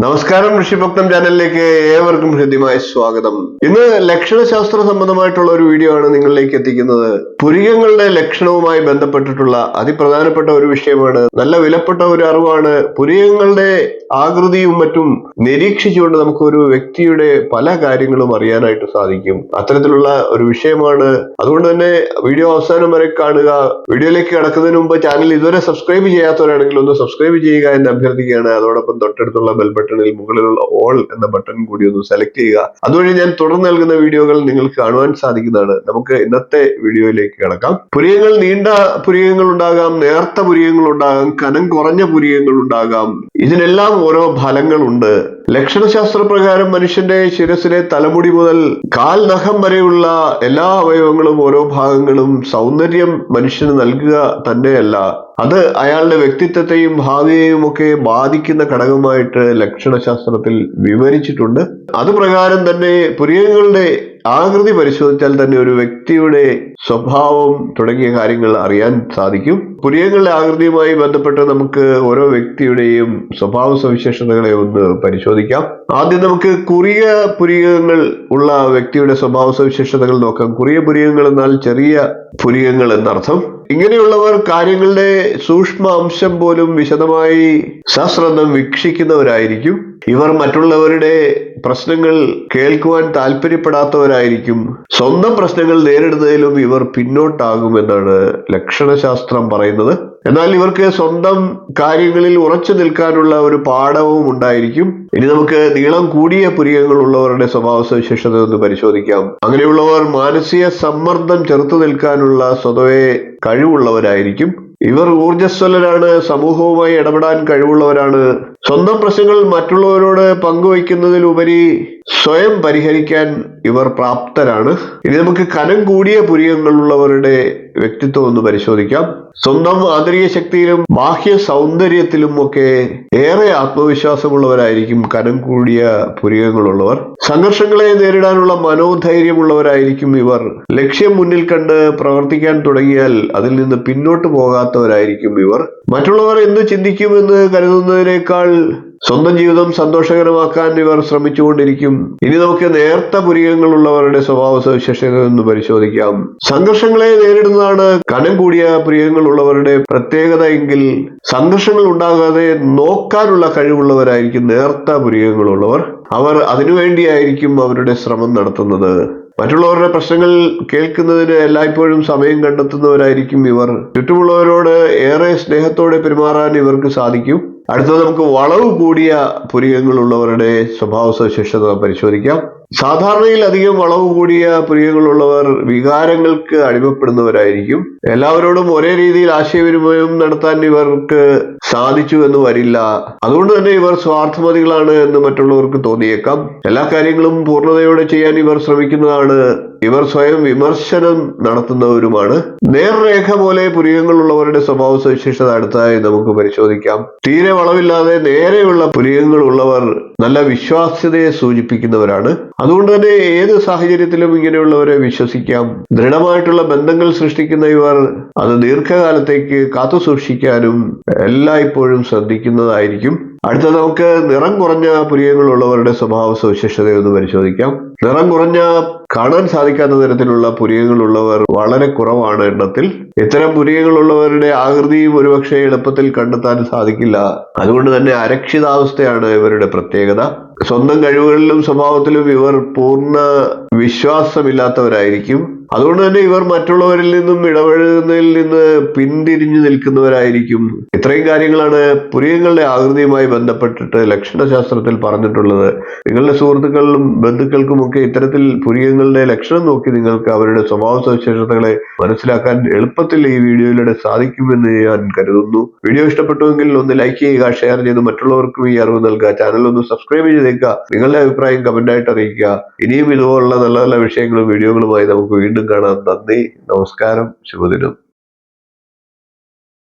നമസ്കാരം, ഋഷിഭക്തം ചാനലിലേക്ക് ഏവർക്കും ഹൃദ്യമായ സ്വാഗതം. ഇന്ന് ലക്ഷണശാസ്ത്ര സംബന്ധമായിട്ടുള്ള ഒരു വീഡിയോ ആണ് നിങ്ങളിലേക്ക് എത്തിക്കുന്നത്. പുരികങ്ങളുടെ ലക്ഷണവുമായി ബന്ധപ്പെട്ടിട്ടുള്ള അതിപ്രധാനപ്പെട്ട ഒരു വിഷയമാണ്. നല്ല വിലപ്പെട്ട ഒരു അറിവാണ്. പുരികങ്ങളുടെ ആകൃതിയും മറ്റും നിരീക്ഷിച്ചുകൊണ്ട് നമുക്ക് ഒരു വ്യക്തിയുടെ പല കാര്യങ്ങളും അറിയാനായിട്ട് സാധിക്കും. അത്തരത്തിലുള്ള ഒരു വിഷയമാണ്. അതുകൊണ്ട് തന്നെ വീഡിയോ അവസാനം വരെ കാണുക. വീഡിയോയിലേക്ക് കടക്കുന്നതിന് മുമ്പ് ചാനൽ ഇതുവരെ സബ്സ്ക്രൈബ് ചെയ്യാത്തവരാണെങ്കിൽ ഒന്ന് സബ്സ്ക്രൈബ് ചെയ്യുക എന്ന് അഭ്യർത്ഥിക്കുകയാണ്. അതോടൊപ്പം തൊട്ടടുത്തുള്ള ബെൽ ബട്ടണിൽ മുകളിലുള്ള ഓൾ എന്ന ബട്ടൺ കൂടി ഒന്ന് സെലക്ട് ചെയ്യുക. അതുവഴി ഞാൻ തുടർന്ന് നൽകുന്ന വീഡിയോകൾ നിങ്ങൾക്ക് കാണുവാൻ സാധിക്കുന്നതാണ്. നമുക്ക് ഇന്നത്തെ വീഡിയോയിലേക്ക് കടക്കാം. പുരികങ്ങൾ നീണ്ട പുരികങ്ങൾ ഉണ്ടാകാം, നേർത്ത പുരികങ്ങൾ ഉണ്ടാകാം, കനം കുറഞ്ഞ പുരികങ്ങൾ ഉണ്ടാകാം. ഇതിനെല്ലാം ഓരോ ഫലങ്ങളുണ്ട്. ലക്ഷണശാസ്ത്ര പ്രകാരം മനുഷ്യന്റെ ശിരസിലെ തലമുടി മുതൽ കാൽ നഖം വരെയുള്ള എല്ലാ അവയവങ്ങളും ഓരോ ഭാഗങ്ങളും സൗന്ദര്യം മനുഷ്യന് നൽകുക തന്നെയല്ല, അത് അയാളുടെ വ്യക്തിത്വത്തെയും ഭാവിയെയും ഒക്കെ ബാധിക്കുന്ന ഘടകമായിട്ട് ലക്ഷണശാസ്ത്രത്തിൽ വിവരിച്ചിട്ടുണ്ട്. അതുപ്രകാരം തന്നെ പുരികങ്ങളുടെ ആകൃതി പരിശോധിച്ചാൽ തന്നെ ഒരു വ്യക്തിയുടെ സ്വഭാവം തുടങ്ങിയ കാര്യങ്ങൾ അറിയാൻ സാധിക്കും. പുരികങ്ങളുടെ ആകൃതിയുമായി ബന്ധപ്പെട്ട് നമുക്ക് ഓരോ വ്യക്തിയുടെയും സ്വഭാവ സവിശേഷതകളെ ഒന്ന് പരിശോധിക്കാം. ആദ്യം നമുക്ക് കുറിയ പുരികങ്ങൾ ഉള്ള വ്യക്തിയുടെ സ്വഭാവ സവിശേഷതകൾ നോക്കാം. കുറിയ പുരികങ്ങൾ എന്നാൽ ചെറിയ പുരികങ്ങൾ എന്നർത്ഥം. ഇങ്ങനെയുള്ളവർ കാര്യങ്ങളുടെ സൂക്ഷ്മ അംശം പോലും വിശദമായി സശ്രദ്ധം വീക്ഷിക്കുന്നവരായിരിക്കും. ഇവർ മറ്റുള്ളവരുടെ പ്രശ്നങ്ങൾ കേൾക്കുവാൻ താല്പര്യപ്പെടാത്തവരായിരിക്കും. സ്വന്തം പ്രശ്നങ്ങൾ നേരിടുന്നതിലും ഇവർ പിന്നോട്ടാകുമെന്നാണ് ലക്ഷണശാസ്ത്രം പറയുന്നത്. എന്നാൽ ഇവർക്ക് സ്വന്തം കാര്യങ്ങളിൽ ഉറച്ചു നിൽക്കാനുള്ള ഒരു പാഠവും ഉണ്ടായിരിക്കും. ഇനി നമുക്ക് നീളം കൂടിയ പുരികങ്ങൾ ഉള്ളവരുടെ സ്വഭാവ സവിശേഷത ഒന്ന് പരിശോധിക്കാം. അങ്ങനെയുള്ളവർ മാനസിക സമ്മർദ്ദം ചെറുത്തു നിൽക്കാനുള്ള സ്വതവേ കഴിവുള്ളവരായിരിക്കും. ഇവർ ഊർജ്ജസ്വലരാണ്, സമൂഹവുമായി ഇടപെടാൻ കഴിവുള്ളവരാണ്. സ്വന്തം പ്രശ്നങ്ങൾ മറ്റുള്ളവരോട് പങ്കുവയ്ക്കുന്നതിലുപരി സ്വയം പരിഹരിക്കാൻ ഇവർ പ്രാപ്തരാണ്. ഇനി നമുക്ക് കനം കൂടിയ പുരികങ്ങളുള്ളവരുടെ വ്യക്തിത്വം ഒന്ന് പരിശോധിക്കാം. സ്വന്തം ആന്തരിക ശക്തിയിലും ബാഹ്യ സൗന്ദര്യത്തിലും ഒക്കെ ഏറെ ആത്മവിശ്വാസമുള്ളവരായിരിക്കും കനം കൂടിയ പുരികങ്ങളുള്ളവർ. സംഘർഷങ്ങളെ നേരിടാനുള്ള മനോധൈര്യമുള്ളവരായിരിക്കും ഇവർ. ലക്ഷ്യം മുന്നിൽ കണ്ട് പ്രവർത്തിക്കാൻ തുടങ്ങിയാൽ അതിൽ നിന്ന് പിന്നോട്ട് പോകാത്തവരായിരിക്കും ഇവർ. മറ്റുള്ളവർ എന്ത് ചിന്തിക്കുമെന്ന് കരുതുന്നതിനേക്കാൾ സ്വന്തം ജീവിതം സന്തോഷകരമാക്കാൻ ഇവർ ശ്രമിച്ചുകൊണ്ടിരിക്കും. ഇനി നമുക്ക് നേർത്ത പുരികങ്ങളുള്ളവരുടെ സ്വഭാവ സവിശേഷത ഒന്ന് പരിശോധിക്കാം. സംഘർഷങ്ങളെ നേരിടുന്നതാണ് കനം കൂടിയ പുരികങ്ങളുള്ളവരുടെ പ്രത്യേകത എങ്കിൽ സംഘർഷങ്ങൾ ഉണ്ടാകാതെ നോക്കാനുള്ള കഴിവുള്ളവരായിരിക്കും നേർത്ത പുരികങ്ങളുള്ളവർ. അവർ അതിനുവേണ്ടിയായിരിക്കും അവരുടെ ശ്രമം നടത്തുന്നത്. മറ്റുള്ളവരുടെ പ്രശ്നങ്ങൾ കേൾക്കുന്നതിന് എല്ലായ്പ്പോഴും സമയം കണ്ടെത്തുന്നവരായിരിക്കും ഇവർ. ചുറ്റുമുള്ളവരോട് ഏറെ സ്നേഹത്തോടെ പെരുമാറാൻ ഇവർക്ക് സാധിക്കും. അടുത്തത് നമുക്ക് വളവ് കൂടിയ പുരികങ്ങളുള്ളവരുടെ സ്വഭാവ സവിശേഷത പരിശോധിക്കാം. സാധാരണയിൽ അധികം വളവ് കൂടിയ പുരികങ്ങളുള്ളവർ വികാരങ്ങൾക്ക് അടിമപ്പെടുന്നവരായിരിക്കും. എല്ലാവരോടും ഒരേ രീതിയിൽ ആശയവിനിമയം നടത്താൻ ഇവർക്ക് സാധിച്ചു എന്ന് വരില്ല. അതുകൊണ്ട് തന്നെ ഇവർ സ്വാർത്ഥമതികളാണ് എന്ന് മറ്റുള്ളവർക്ക് തോന്നിയേക്കാം. എല്ലാ കാര്യങ്ങളും പൂർണ്ണതയോടെ ചെയ്യാൻ ഇവർ ശ്രമിക്കുന്നതാണ്. ഇവർ സ്വയം വിമർശനം നടത്തുന്നവരുമാണ്. നേർരേഖ പോലെ പുരികങ്ങളുള്ളവരുടെ സ്വഭാവ സവിശേഷത അടുത്തതായി നമുക്ക് പരിശോധിക്കാം. തീരെ വളവില്ലാതെ നേരെയുള്ള പുരികങ്ങളുള്ളവർ നല്ല വിശ്വാസ്യതയെ സൂചിപ്പിക്കുന്നവരാണ്. അതുകൊണ്ട് തന്നെ ഏത് സാഹചര്യത്തിലും ഇങ്ങനെയുള്ളവരെ വിശ്വസിക്കാം. ദൃഢമായിട്ടുള്ള ബന്ധങ്ങൾ സൃഷ്ടിക്കുന്ന ഇവർ അത് ദീർഘകാലത്തേക്ക് കാത്തു സൂക്ഷിക്കാനും എല്ലായ്പ്പോഴും ശ്രദ്ധിക്കുന്നതായിരിക്കും. അടുത്തത് നമുക്ക് നിറം കുറഞ്ഞ പുരികങ്ങളുള്ളവരുടെ സ്വഭാവ സവിശേഷതയൊന്ന് പരിശോധിക്കാം. നിറം കുറഞ്ഞ കാണാൻ സാധിക്കാത്ത തരത്തിലുള്ള പുരികങ്ങളുള്ളവർ വളരെ കുറവാണ് എണ്ണത്തിൽ. ഇത്തരം പുരികങ്ങളുള്ളവരുടെ ആകൃതിയും ഒരുപക്ഷെ എളുപ്പത്തിൽ കണ്ടെത്താൻ സാധിക്കില്ല. അതുകൊണ്ട് തന്നെ അരക്ഷിതാവസ്ഥയാണ് ഇവരുടെ പ്രത്യേകത. സ്വന്തം കഴിവുകളിലും സ്വഭാവത്തിലും ഇവർ പൂർണ്ണ വിശ്വാസമില്ലാത്തവരായിരിക്കും. അതുകൊണ്ട് തന്നെ ഇവർ മറ്റുള്ളവരിൽ നിന്നും ഇടപഴകുന്നതിൽ നിന്ന് പിന്തിരിഞ്ഞു നിൽക്കുന്നവരായിരിക്കും. ഇത്രയും കാര്യങ്ങളാണ് പുരികങ്ങളുടെ ആകൃതിയുമായി ബന്ധപ്പെട്ടിട്ട് ലക്ഷണശാസ്ത്രത്തിൽ പറഞ്ഞിട്ടുള്ളത്. നിങ്ങളുടെ സുഹൃത്തുക്കളിലും ബന്ധുക്കൾക്കുമൊക്കെ ഇത്തരത്തിൽ പുരികങ്ങളുടെ ലക്ഷണം നോക്കി നിങ്ങൾക്ക് അവരുടെ സ്വഭാവ സവിശേഷതകളെ മനസ്സിലാക്കാൻ എളുപ്പത്തിൽ ഈ വീഡിയോയിലൂടെ സാധിക്കുമെന്ന് ഞാൻ കരുതുന്നു. വീഡിയോ ഇഷ്ടപ്പെട്ടുവെങ്കിൽ ഒന്ന് ലൈക്ക് ചെയ്യുക, ഷെയർ ചെയ്ത് മറ്റുള്ളവർക്കും ഈ അറിവ് നൽകുക. ചാനൽ ഒന്ന് സബ്സ്ക്രൈബ് ചെയ്തേക്കുക. നിങ്ങളുടെ അഭിപ്രായം കമന്റായിട്ട് അറിയിക്കുക. ഇനിയും ഇതുപോലുള്ള നല്ല നല്ല വിഷയങ്ങളും വീഡിയോകളുമായി നമുക്ക് വീണ്ടും കാണാം. നന്ദി, നമസ്കാരം, ശുഭദിനം.